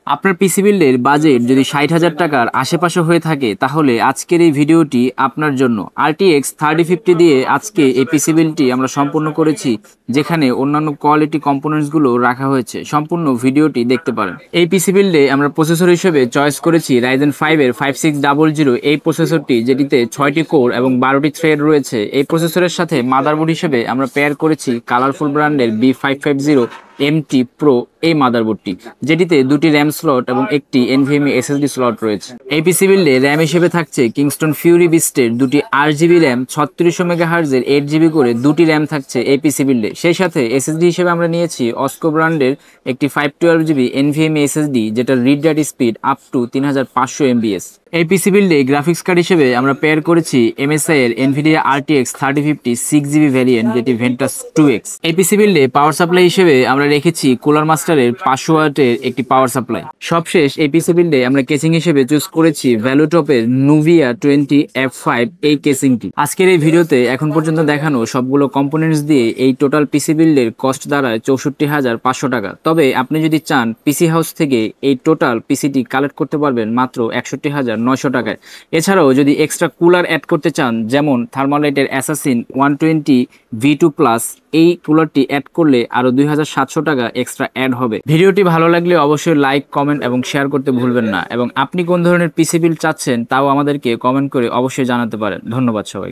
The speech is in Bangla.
আপনার পিসি বিল্ডের বাজেট যদি ৬০,০০০ টাকার আশেপাশে হয়ে থাকে তাহলে আজকের এই ভিডিওটি আপনার জন্য। RTX 3050 দিয়ে আজকে এই পিসি বিল্ডটি আমরা সম্পূর্ণ করেছি, যেখানে অন্যান্য কোয়ালিটি কম্পোনেন্টসগুলো রাখা হয়েছে। সম্পূর্ণ ভিডিওটি দেখতে পারেন। এই পিসি বিল্ডে আমরা প্রসেসর হিসেবে চয়েস করেছি Ryzen 5 এর 5600 এই প্রসেসরটি, যেটিতে 6টি কোর এবং 12টি থ্রেড রয়েছে। এই প্রসেসরের সাথে মাদারবোর্ড হিসেবে আমরা পেয়ার করেছি কালারফুল ব্র্যান্ডের B550 MT Pro এই মাদারবোর্ডটি, যেটিতে দুটি র্যাম স্লট এবং একটি NVMe SSD স্লট রয়েছে। এই পিসি বিল্ডে র্যাম হিসেবে থাকছে কিংস্টন ফিউরি বিস্টের দুটি 8GB র্যাম, 3600 MHz এর 8GB করে দুটি র্যাম থাকছে এই পিসি বিল্ডে। সেই সাথে SSD হিসেবে আমরা নিয়েছি অস্কো ব্র্যান্ডের একটি 512GB NVMe SSD, যেটার read write speed up to 3500 MBS। এই পিসি বিল্ডে গ্রাফিক্স কার্ড হিসেবে আমরা পেয়ার করেছি MSI এর NVIDIA RTX 3050 6GB ভ্যারিয়েন্ট, যেটি ভেন্টাস 2X। এই পিসি বিল্ডে পাওয়ার সাপ্লাই হিসেবে আমরা রেখেছি কুলার মাস্টারের 500 ওয়াটের একটি পাওয়ার সাপ্লাই। সবশেষ এই পিসি বিল্ডে আমরা কেসিং হিসেবে চুজ করেছি ভ্যালুটপের Nuvia 20 F5 এই কেসিংটি। আজকের এই ভিডিওতে এখন পর্যন্ত দেখানো সবগুলো কম্পোনেন্টস দিয়ে এই টোটাল পিসি বিল্ডের কস্ট দাঁড়ায় 64,500 টাকা। তবে আপনি যদি চান পিসি হাউস থেকে এই টোটাল পিসিটি কালেক্ট করতে পারবেন মাত্র 61,900 টাকায়। এছাড়াও যদি এক্সট্রা কুলার অ্যাড করতে চান, যেমন থার্মালাইটের অ্যাসাসিন 120 V2 প্লাস, এই কুলারটি অ্যাড করলে আরো 2,700 টাকা এক্সট্রা অ্যাড হবে। ভিডিওটি ভালো লাগলে অবশ্যই লাইক, কমেন্ট এবং শেয়ার করতে ভুলবেন না। এবং আপনি কোন ধরনের পিসি বিল্ড চাচ্ছেন তাও আমাদেরকে কমেন্ট করে অবশ্যই জানাতে পারেন। ধন্যবাদ সবাই।